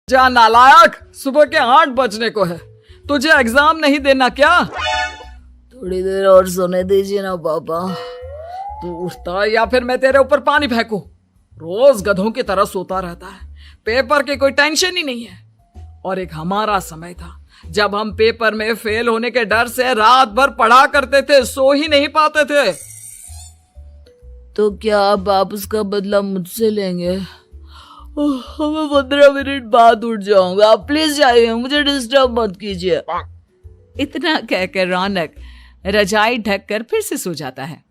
जा नालायक, सुबह के 8 बजने को है, तुझे एग्जाम नहीं देना क्या? थोड़ी देर और सोने दीजिए ना पापा। तू उठता या फिर मैं तेरे ऊपर पानी फेंकूं? रोज गधों की तरह सोता रहता है, पेपर की कोई टेंशन ही नहीं है। और एक हमारा समय था जब हम पेपर में फेल होने के डर से रात भर पढ़ा करते थे, सो ही नहीं पाते थे। तो क्या आप उसका बदला मुझसे लेंगे? मैं 15 मिनट बाद उठ जाऊंगा, आप प्लीज जाइए, मुझे डिस्टर्ब मत कीजिए। इतना कहकर रौनक रजाई ढककर फिर से सो जाता है।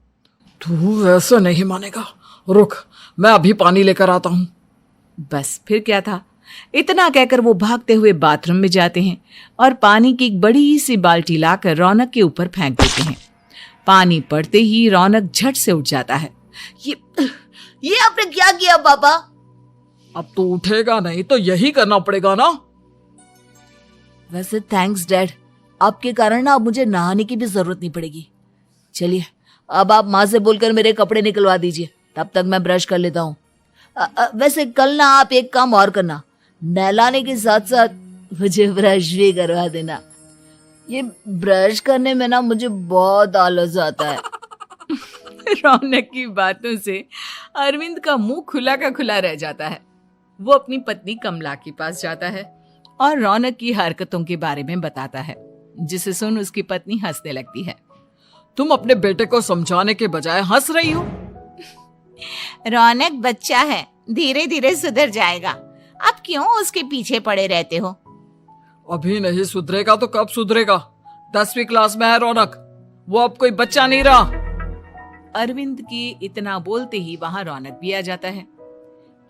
तू ऐसा नहीं मानेगा, रुक मैं अभी पानी लेकर आता हूं। बस फिर क्या था, इतना कहकर वो भागते हुए बाथरूम में जाते हैं और पानी की एक बड़ी सी बाल्टी लाकर रौनक के ऊपर फेंक देते हैं। पानी पड़ते ही रौनक झट से उठ जाता है। ये आपने क्या किया पापा? अब तो उठेगा नहीं तो यही करना पड़ेगा ना। वैसे थैंक्स डैड, आपके कारण ना अब मुझे नहाने की भी जरूरत नहीं पड़ेगी। चलिए अब आप माँ से बोलकर मेरे कपड़े निकलवा दीजिए, तब तक मैं ब्रश कर लेता हूँ। वैसे कल ना आप एक काम और करना, नहलाने के साथ साथ मुझे ब्रश भी करवा देना। ये ब्रश करने में ना मुझे बहुत आलस आता है। रौनक की बातों से अरविंद का मुंह खुला का खुला रह जाता है। वो अपनी पत्नी कमला के पास जाता है और रौनक की हरकतों के बारे में बताता है, जिसे सुन उसकी पत्नी हंसने लगती है। तुम अपने बेटे को समझाने के बजाय हंस रही हो। रौनक बच्चा है, धीरे धीरे सुधर जाएगा, आप क्यों उसके पीछे पड़े रहते हो? अभी नहीं सुधरेगा तो कब सुधरेगा? 10वीं क्लास में है रौनक, वो अब कोई बच्चा नहीं रहा। अरविंद की इतना बोलते ही वहां रौनक भी आ जाता है।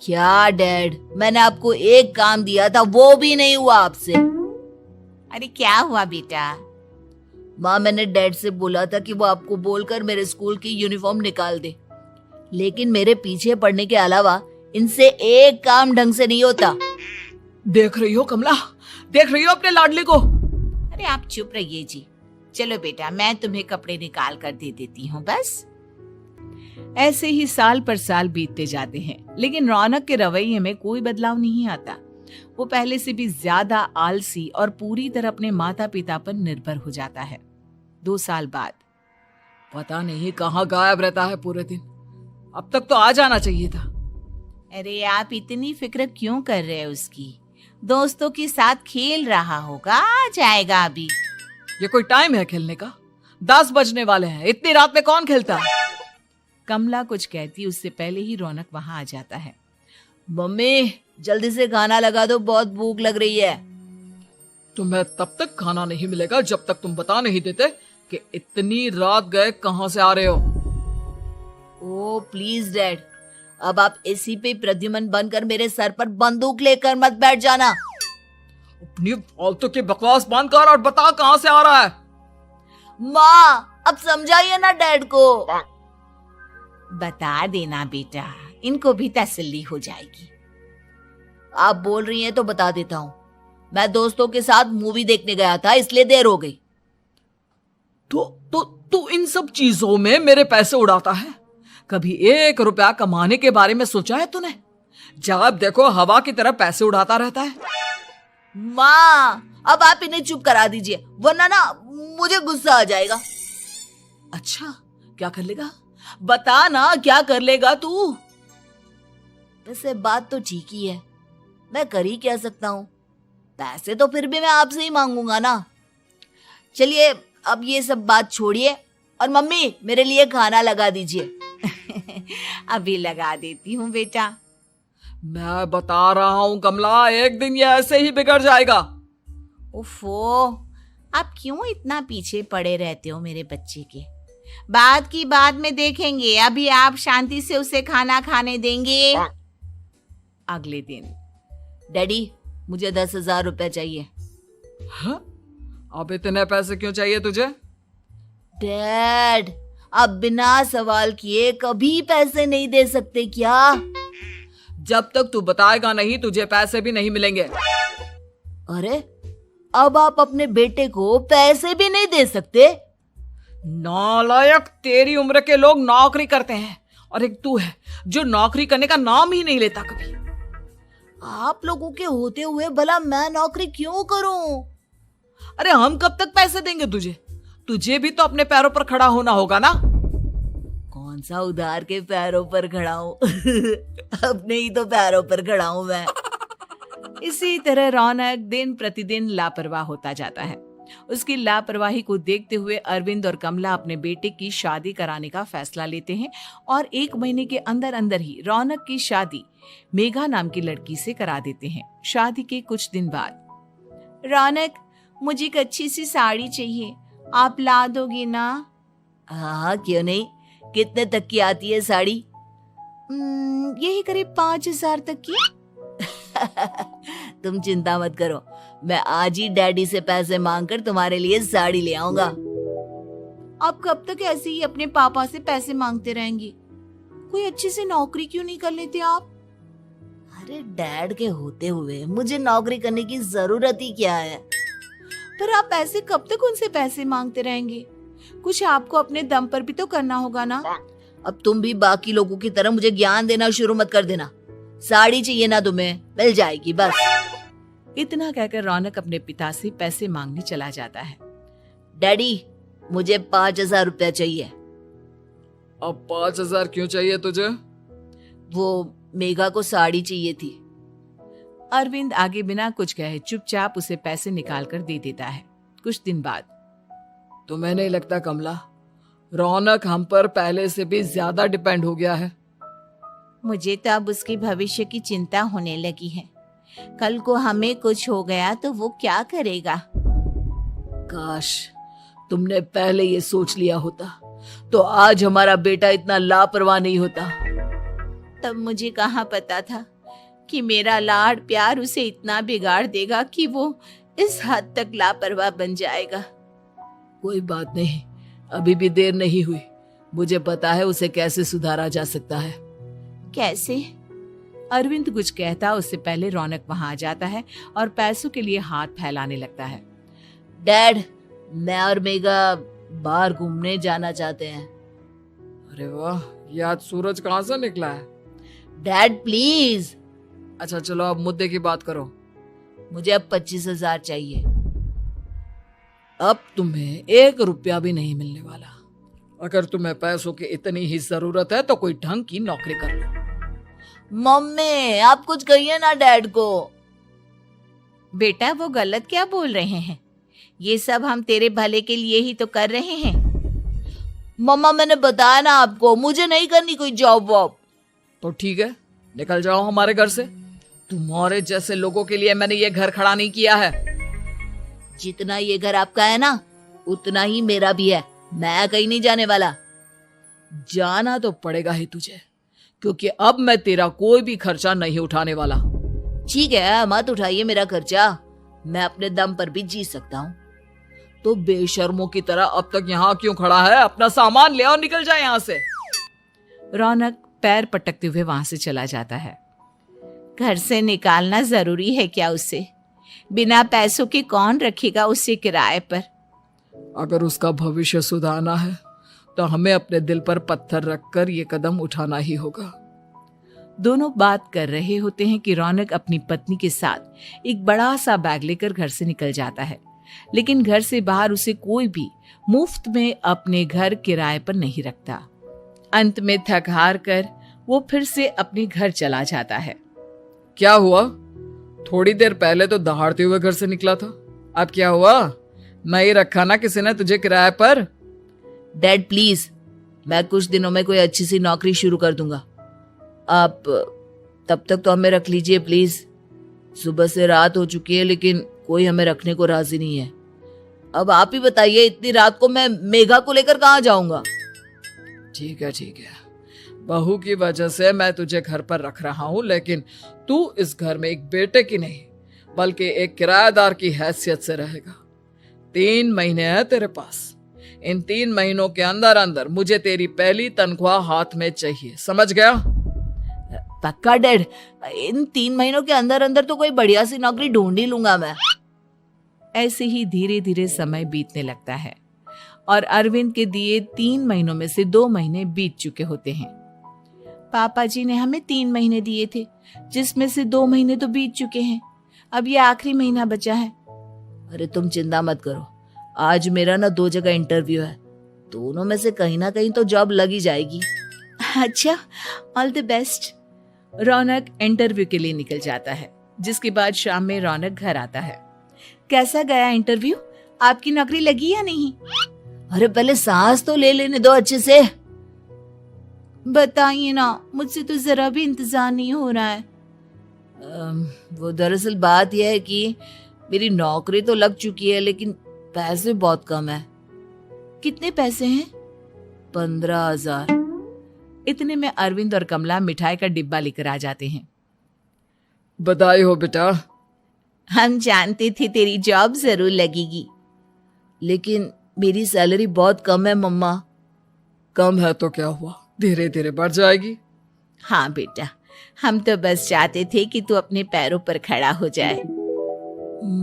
क्या डैड, मैंने आपको एक काम दिया था, वो भी नहीं हुआ आपसे। अरे क्या हुआ बेटा? माँ, मैंने डैड से बोला था कि वो आपको बोलकर मेरे स्कूल की यूनिफॉर्म निकाल दे, लेकिन मेरे पीछे पड़ने के अलावा इनसे एक काम ढंग से नहीं होता। देख रही हो कमला, देख रही हो अपने लाडले को? अरे आप चुप रहिए जी। चलो बेटा, मैं तुम्हें कपड़े निकाल कर दे देती हूँ बस। ऐसे ही साल पर साल बीतते जाते हैं, लेकिन रौनक के रवैये में कोई बदलाव नहीं आता। वो पहले से भी ज्यादा आलसी और पूरी तरह अपने माता पिता पर निर्भर हो जाता है। 2 साल बाद पता नहीं कहाँ गायब रहता है पूरे दिन, अब तक तो आ जाना चाहिए था। अरे आप इतनी फिक्र क्यों कर रहे हैं उसकी? दोस्तों के साथ खेल रहा होगा, आ जाएगा अभी। ये कोई टाइम है खेलने का? 10 बजने वाले हैं, इतनी रात में कौन खेलता है? कमला कुछ कहती उससे पहले ही रौनक वहां आ जाता है। मम्मी जल्दी से खाना लगा दो, बहुत भूख लग रही है। तुम्हें तब तक खाना नहीं मिलेगा जब तक तुम बता नहीं देते कि इतनी रात गए कहां से आ रहे हो। ओ प्लीज डैड, अब आप एसी पे प्रद्युमन बनकर मेरे सर पर बंदूक लेकर मत बैठ जाना। अपनी फालतू की बकवास बंद कर और बता कहां से आ रहा है। माँ अब समझाइए ना डैड को। बता देना बेटा, इनको भी तसल्ली हो जाएगी। आप बोल रही हैं तो बता देता हूँ, मैं दोस्तों के साथ मूवी देखने गया था, इसलिए देर हो गई। तो इन सब चीजों में मेरे पैसे उड़ाता है। कभी 1 रुपया कमाने के बारे में सोचा है तूने? जब देखो हवा की तरह पैसे उड़ाता रहता है। माँ अब आप इन्हें चुप करा दीजिए, वरना ना मुझे गुस्सा आ जाएगा। अच्छा क्या कर लेगा? बता ना क्या कर लेगा तू? वैसे बात तो ठीक ही है, मैं कर ही क्या सकता हूँ, पैसे तो फिर भी मैं आपसे ही मांगूंगा ना। चलिए अब ये सब बात छोड़िए और मम्मी मेरे लिए खाना लगा दीजिए। अभी लगा देती हूँ बेटा। मैं बता रहा हूँ कमला, एक दिन ये ऐसे ही बिगड़ जाएगा। उफ़ो, आप क्यों इतना पीछे पड़े रहते हो मेरे बच्चे के? बाद की बात में देखेंगे, अभी आप शांति से उसे खाना खाने देंगे। अगले दिन डैडी मुझे 10,000 रुपए चाहिए। हाँ? अब इतने पैसे क्यों चाहिए तुझे? डैड आप बिना सवाल किए कभी पैसे नहीं दे सकते क्या? जब तक तू बताएगा नहीं तुझे पैसे भी नहीं मिलेंगे। अरे अब आप अपने बेटे को पैसे भी नहीं दे सकते? नालायक, तेरी उम्र के लोग नौकरी करते हैं और एक तू है जो नौकरी करने का नाम ही नहीं लेता कभी। आप लोगों के होते हुए भला मैं नौकरी क्यों करूं? अरे हम कब तक पैसे देंगे तुझे? तुझे भी तो अपने पैरों पर खड़ा होना होगा ना। कौन सा उधार के पैरों पर खड़ा हूं? अपने ही तो पैरों पर खड़ा हूं मैं। इसी तरह रौनक दिन प्रतिदिन लापरवाह होता जाता है। उसकी लापरवाही को देखते हुए अरविंद और कमला अपने बेटे की शादी कराने का फैसला लेते हैं और 1 महीने के अंदर अंदर ही रौनक की शादी मेघा नाम की लड़की से करा देते हैं। शादी के कुछ दिन बाद, रौनक, मुझे एक अच्छी सी साड़ी चाहिए, आप ला दोगे ना? हाँ, क्यों नहीं। कितने तक की आती है साड़ी? यही करीब 5,000 तक की। तुम चिंता मत करो, मैं आज ही डैडी से पैसे मांगकर तुम्हारे लिए साड़ी ले आऊंगा। आप कब तक ऐसे ही अपने पापा से पैसे मांगते रहेंगे? कोई अच्छी सी नौकरी क्यों नहीं कर लेते आप? अरे डैड के होते हुए मुझे नौकरी करने की जरूरत ही क्या है? पर आप ऐसे कब तक उनसे पैसे मांगते रहेंगे? कुछ आपको अपने दम पर भी तो करना होगा ना। अब तुम भी बाकी लोगों की तरह मुझे ज्ञान देना शुरू मत कर देना। साड़ी चाहिए ना तुम्हें, मिल जाएगी बस। इतना कहकर रौनक अपने पिता से पैसे मांगने चला जाता है। डैडी, मुझे 5,000 रुपया चाहिए। अब 5,000 क्यों चाहिए तुझे? वो मेघा को साड़ी चाहिए थी। अरविंद आगे बिना कुछ कहे चुपचाप उसे पैसे निकाल कर दे देता है। कुछ दिन बाद, तुम्हें नहीं लगता कमला, रौनक हम पर पहले से भी ज्यादा डिपेंड हो गया है? मुझे तो अब उसके भविष्य की चिंता होने लगी है। कल को हमें कुछ हो गया तो वो क्या करेगा? काश तुमने पहले ये सोच लिया होता तो आज हमारा बेटा इतना लापरवाह नहीं होता। तब मुझे कहाँ पता था कि मेरा लाड प्यार उसे इतना बिगाड़ देगा कि वो इस हद तक लापरवाह बन जाएगा। कोई बात नहीं, अभी भी देर नहीं हुई। मुझे पता है उसे कैसे सुधारा जा सकता है। कैसे? अरविंद कुछ कहता उससे पहले रौनक वहां आ जाता है और पैसों के लिए हाथ फैलाने लगता है। डैड, मैं और मेघा बाहर घूमने जाना चाहते हैं। अरे वाह, ये आज सूरज कहाँ से निकला है? Dad please. अच्छा चलो अब मुद्दे की बात करो। मुझे अब 25,000 चाहिए। अब तुम्हें 1 रुपया भी नहीं मिलने वाला। अगर तुम्हें पैसों की इतनी ही जरूरत है तो कोई ढंग की नौकरी कर लो। मम्मी, आप कुछ कहिए ना डैड को। बेटा, वो गलत क्या बोल रहे हैं? ये सब हम तेरे भले के लिए ही तो कर रहे हैं। मम्मा, मैंने बताया ना आपको, मुझे नहीं करनी कोई जॉब वॉब। तो ठीक है, निकल जाओ हमारे घर से। तुम्हारे जैसे लोगों के लिए मैंने ये घर खड़ा नहीं किया है। जितना ये घर आपका है ना, उतना ही मेरा भी है। मैं कहीं नहीं जाने वाला। जाना तो पड़ेगा ही तुझे, क्योंकि अब मैं तेरा कोई भी खर्चा नहीं उठाने वाला। ठीक है, मत उठाइए मेरा खर्चा, मैं अपने दम पर भी जी सकता हूँ। तो बेशर्मों की तरह अब तक यहाँ क्यों खड़ा है? अपना सामान ले और निकल जाए यहाँ से। रौनक पैर पटकते हुए वहां से चला जाता है। घर से निकालना जरूरी है क्या उसे? बिना पैसों के कौन रखेगा उसे किराए पर? अगर उसका भविष्य सुधारना है तो हमें अपने दिल पर पत्थर रखकर ये कदम उठाना ही होगा। दोनों बात कर रहे होते हैं कि रौनक अपनी पत्नी के साथ एक बड़ा सा बैग लेकर घर से निकल जाता है, लेकिन घर से बाहर उसे कोई भी मुफ्त में अपने घर किराए पर नहीं रखता। अंत में थक हार कर वो फिर से अपने घर चला जाता है। क्या हुआ? थोड़ी देर पहले तो दहाड़ते हुए घर से निकला था, अब क्या हुआ? नहीं रखा ना किसी ने तुझे किराए पर? डैड प्लीज, मैं कुछ दिनों में कोई अच्छी सी नौकरी शुरू कर दूंगा। आप तब तक तो हमें रख लीजिए प्लीज। सुबह से रात हो चुकी है लेकिन कोई हमें रखने को राजी नहीं है। अब आप ही बताइए, इतनी रात को मैं मेघा को लेकर कहाँ जाऊंगा? ठीक है ठीक है, बहू की वजह से मैं तुझे घर पर रख रहा हूँ, लेकिन तू इस घर में एक बेटे की नहीं बल्कि एक किराएदार की हैसियत से रहेगा। 3 महीने है तेरे पास। इन 3 महीनों के अंदर अंदर मुझे तेरी पहली तनख्वाह हाथ में चाहिए, समझ गया? पक्का डैड, इन 3 महीनों के अंदर अंदर तो कोई बढ़िया सी नौकरी ढूंढ ही लूंगा मैं। ऐसे ही धीरे धीरे समय बीतने लगता है और अरविंद के दिए 3 महीनों में से 2 महीने बीत चुके होते हैं। पापा जी ने हमें 3 महीने दिए थे, जिसमें से 2 महीने तो बीत चुके हैं। अब ये आखिरी महीना बचा है। अरे तुम चिंता मत करो, आज मेरा ना 2 जगह इंटरव्यू है, दोनों में से कहीं ना कहीं तो जॉब लगी जाएगी। अच्छा, all the best. Raunak interview के लिए निकल जाता है, जिसके बाद शाम में रौनक घर आता है। कैसा गया इंटरव्यू? आपकी नौकरी लगी या नहीं? अरे पहले सांस तो ले लेने दो अच्छे से। बताइए ना, मुझसे तो जरा भी इंतजार नहीं हो रहा है। वो दरअसल बात यह है कि मेरी नौकरी तो लग चुकी है, लेकिन पैसे बहुत कम है। कितने पैसे हैं? 15,000। इतने में अरविंद और कमला मिठाई का डिब्बा लेकर आ जाते हैं। बधाई हो बेटा। हम जानते थे तेरी जॉब जरूर लगेगी। लेकिन मेरी सैलरी बहुत कम है मम्मा। कम है तो क्या हुआ, धीरे धीरे बढ़ जाएगी। हाँ बेटा, हम तो बस चाहते थे कि तू अपने पैरों पर खड़ा हो जाए।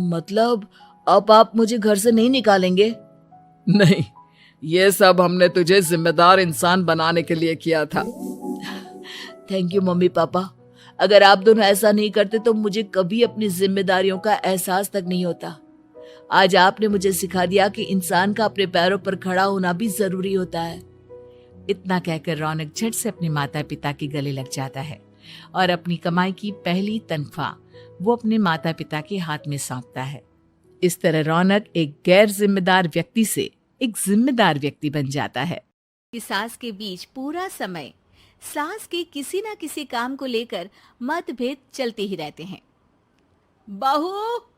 मतलब अब आप मुझे घर से नहीं निकालेंगे? नहीं, ये सब हमने तुझे जिम्मेदार इंसान बनाने के लिए किया था। Thank you mummy papa. अगर आप दोनों ऐसा नहीं करते तो मुझे कभी अपनी जिम्मेदारियों का एहसास तक नहीं होता। आज आपने मुझे सिखा दिया कि इंसान का अपने पैरों पर खड़ा होना भी जरूरी होता है। इतना कहकर रौनक झट से अपने माता पिता के गले लग जाता है और अपनी कमाई की पहली तनख्वाह वो अपने माता पिता के हाथ में सौंपता है। इस तरह रौनक एक गैर जिम्मेदार व्यक्ति से एक जिम्मेदार व्यक्ति बन जाता है। सास के बीच पूरा समय सास के किसी न किसी काम को लेकर मतभेद चलते ही रहते हैं। बहू,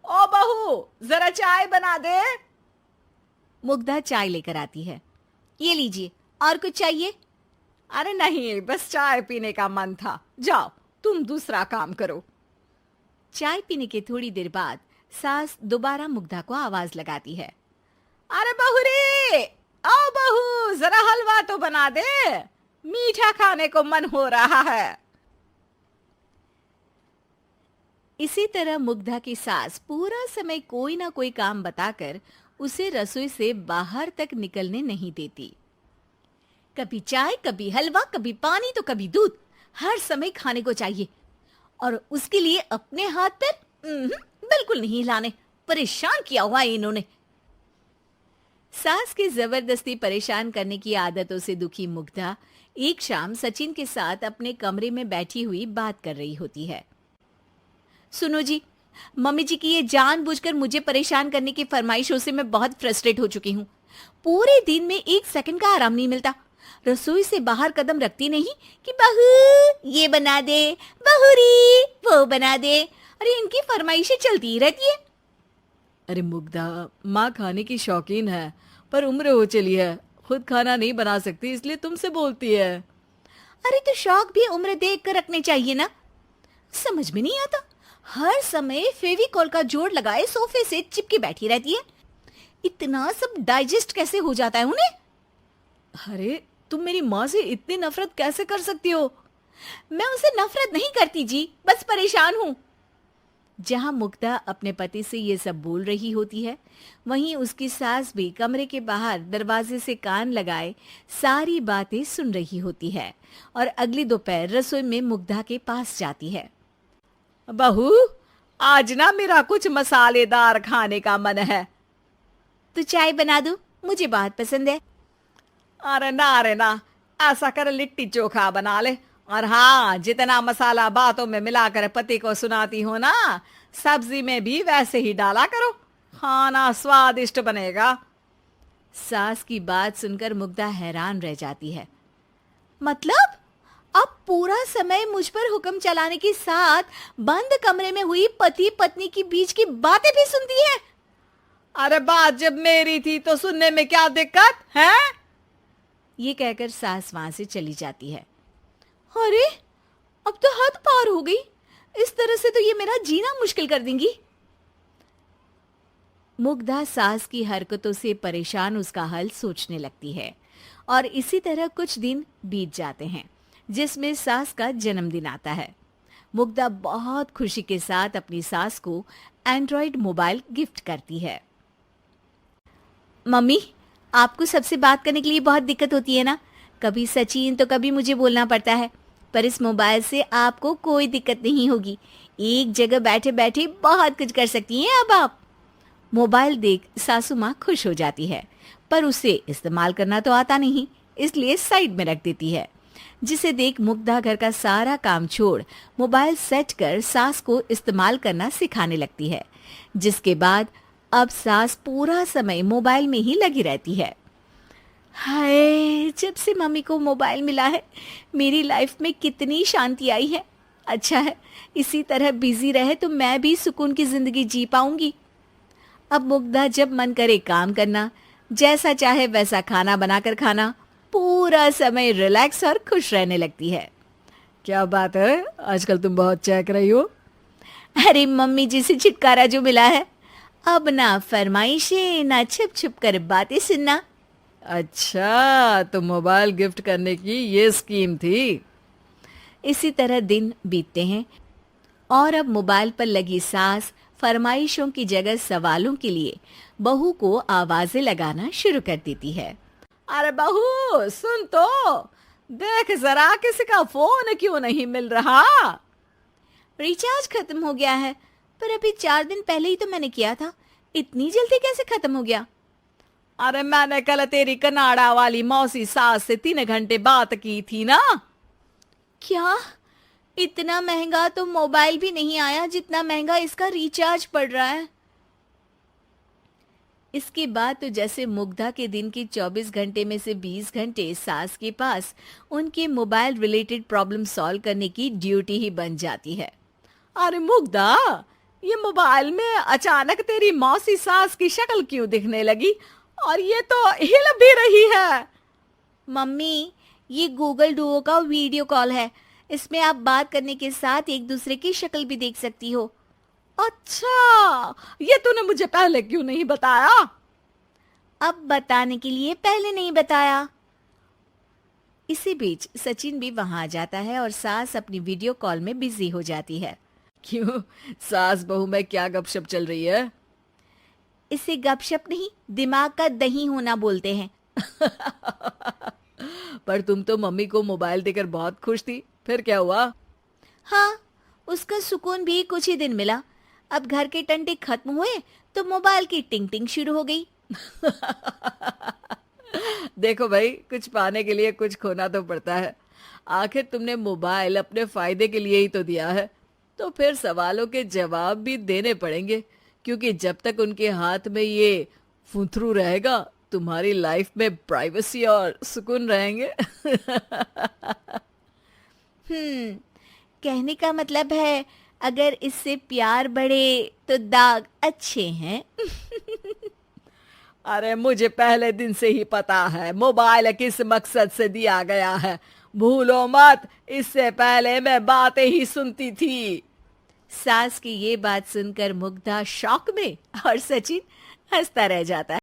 ओ बहू, जरा चाय बना दे। मुग्धा चाय लेकर आती है। ये लीजिए, और कुछ चाहिए? अरे नहीं, बस चाय पीने का मन था। जाओ तुम दूसरा काम करो। चाय पीने के थोड़ी देर बाद सास दोबारा मुग्धा को आवाज लगाती है। अरे बहू रे, आओ बहू, जरा हलवा तो बना दे, मीठा खाने को मन हो रहा है। इसी तरह मुग्धा की सास पूरा समय कोई ना कोई काम बताकर उसे रसोई से बाहर तक निकलने नहीं देती। कभी चाय, कभी हलवा, कभी पानी तो कभी दूध, हर समय खाने को चाहिए। और उसके लिए अपने हाथ पैर बिल्कुल नहीं हिलाने। परेशान किया हुआ है इन्होंने। सास की जबरदस्ती परेशान करने की आदतों से दुखी मुग्धा एक शाम सचिन के साथ अपने कमरे में बैठी हुई बात कर रही होती है। सुनो जी, मम्मी जी की ये जानबूझकर मुझे परेशान करने की फरमाइशों से मैं बहुत फ्रस्ट्रेट हो चुकी हूँ। पूरे दिन में 1 सेकंड का आराम नहीं मिलता। रसोई से बाहर कदम रखती नहीं कि बहू ये बना दे, बहुरी वो बना दे। अरे इनकी फरमाइशें चलती ही रहती है। अरे मुग्धा, माँ खाने की शौकीन है, पर उम्र हो चली है, खुद खाना नहीं बना सकती, इसलिए तुमसे बोलती है। अरे तो शौक भी उम्र देख कर रखने चाहिए ना। समझ में नहीं आता, हर समय फेविकॉल का जोड़ लगाए सोफे से चिपके बैठी रहती है। इतना सब डाइजेस्ट कैसे हो जाता है उन्हें? अरे तुम मेरी माँ से इतनी नफरत कैसे कर सकती हो? मैं उनसे नफरत नहीं करती जी, बस परेशान हूँ। जहां मुग्धा अपने पति से ये सब बोल रही होती है, वहीं उसकी सास भी कमरे के बाहर दरवाजे से कान लगाए सारी बातें सुन रही होती है और अगली दोपहर रसोई में मुग्धा के पास जाती है। बहू, आज ना मेरा कुछ मसालेदार खाने का मन है। तो चाय बना दूं? मुझे बहुत पसंद है। अरे ना, ऐसा कर लिट्टी चोखा बना ले। और हाँ, जितना मसाला बातों में मिलाकर पति को सुनाती हो ना, सब्जी में भी वैसे ही डाला करो, खाना स्वादिष्ट बनेगा। सास की बात सुनकर मुग्धा हैरान रह जाती है। मतलब अब पूरा समय मुझ पर हुक्म चलाने के साथ बंद कमरे में हुई पति पत्नी की बीच की बातें भी सुनती है? अरे बात जब मेरी थी तो सुनने में क्या दिक्कत है? ये कहकर सास वहां से चली जाती है। अरे अब तो हद पार हो गई, इस तरह से तो ये मेरा जीना मुश्किल कर देंगी। मुग्धा सास की हरकतों से परेशान उसका हल सोचने लगती है और इसी तरह कुछ दिन बीत जाते हैं, जिसमें सास का जन्मदिन आता है। मुग्धा बहुत खुशी के साथ अपनी सास को एंड्रॉयड मोबाइल गिफ्ट करती है। मम्मी, आपको सबसे बात करने के लिए बहुत दिक्कत होती है ना? कभी सचिन तो कभी मुझे बोलना पड़ता है। पर इस मोबाइल से आपको कोई दिक्कत नहीं होगी। एक जगह बैठे बैठे बहुत कुछ कर सकती हैं अब आप। मोबाइल देख सासू माँ खुश हो जाती है, पर उसे इस्तेमाल करना तो आता नहीं, इसलिए साइड में रख देती है। जिसे देख मुग्धा घर का सारा काम छोड़ मोबाइल सेट कर सास को इस्तेमाल करना सिखाने लगती है, जिसके बाद अब सास पूरा समय मोबाइल में ही लगी रहती है। हाय, जब से मम्मी को मोबाइल मिला है मेरी लाइफ में कितनी शांति आई है। अच्छा है, इसी तरह बिजी रहे तो मैं भी सुकून की जिंदगी जी पाऊंगी। अब मुग्धा जब मन करे काम करना, जैसा चाहे वैसा खाना बनाकर खाना, पूरा समय रिलैक्स और खुश रहने लगती है। क्या बात है, आजकल तुम बहुत चहक रही हो। अरे मम्मी जी से छुटकारा जो मिला है, अब ना फरमाइशें ना छुप छुप कर बातें सुनना। अच्छा, तो मोबाइल गिफ्ट करने की ये स्कीम थी। इसी तरह दिन बीतते हैं और अब मोबाइल पर लगी सास फरमाइशों की जगह सवालों के लिए बहू को आवाजें लगाना शुरू कर देती है। अरे बहू सुन तो, देख जरा किसी का फोन क्यों नहीं मिल रहा। रिचार्ज खत्म हो गया है, पर अभी 4 दिन पहले ही तो मैंने किया था, इतनी जल्दी कैसे खत्म हो गया? अरे मैंने कल तेरी कनाडा वाली मौसी सास से 3 घंटे बात की थी ना। क्या? इतना महंगा तो मोबाइल भी नहीं आया जितना महंगा इसका रिचार्ज पड़ रहा है। इसके बाद तो जैसे मुग्धा के दिन की 24 घंटे में से 20 घंटे सास के पास उनके मोबाइल रिलेटेड प्रॉब्लम सॉल्व करने की ड्यूटी ही बन जाती है। अरे मुग्धा, ये मोबाइल में अचानक तेरी मौसी सास की शक्ल क्यों दिखने लगी, और ये तो हिल भी रही है। मम्मी, ये गूगल डुओ का वीडियो कॉल है, इसमें आप बात करने के साथ एक दूसरे की शक्ल भी देख सकती हो। अच्छा, ये तूने मुझे पहले क्यों नहीं बताया? अब बताने के लिए पहले नहीं बताया। इसी बीच सचिन भी वहां आ जाता है और सास अपनी वीडियो कॉल में बिजी हो जाती है। क्यों, सास बहू में क्या गपशप चल रही है? इसे गपशप नहीं, दिमाग का दही होना बोलते हैं। पर तुम तो मम्मी को मोबाइल देकर बहुत खुश थी, फिर क्या हुआ? हाँ, उसका सुकून भी कुछ ही दिन मिला। अब घर के टंटे खत्म हुए तो मोबाइल की टिंग टिंग शुरू हो गई। देखो भाई, कुछ पाने के लिए कुछ खोना तो पड़ता है। आखिर तुमने मोबाइल अपने फायदे के लिए ही तो दिया है, तो फिर सवालों के जवाब भी देने पड़ेंगे, क्योंकि जब तक उनके हाथ में ये फुंथरू रहेगा तुम्हारी लाइफ में प्राइवेसी और सुकून रहेंगे। कहने का मतलब है अगर इससे प्यार बढ़े तो दाग अच्छे हैं। अरे मुझे पहले दिन से ही पता है मोबाइल किस मकसद से दिया गया है, भूलो मत। इससे पहले मैं बातें ही सुनती थी। सास की ये बात सुनकर मुग्धा शॉक में और सचिन हंसता रह जाता है।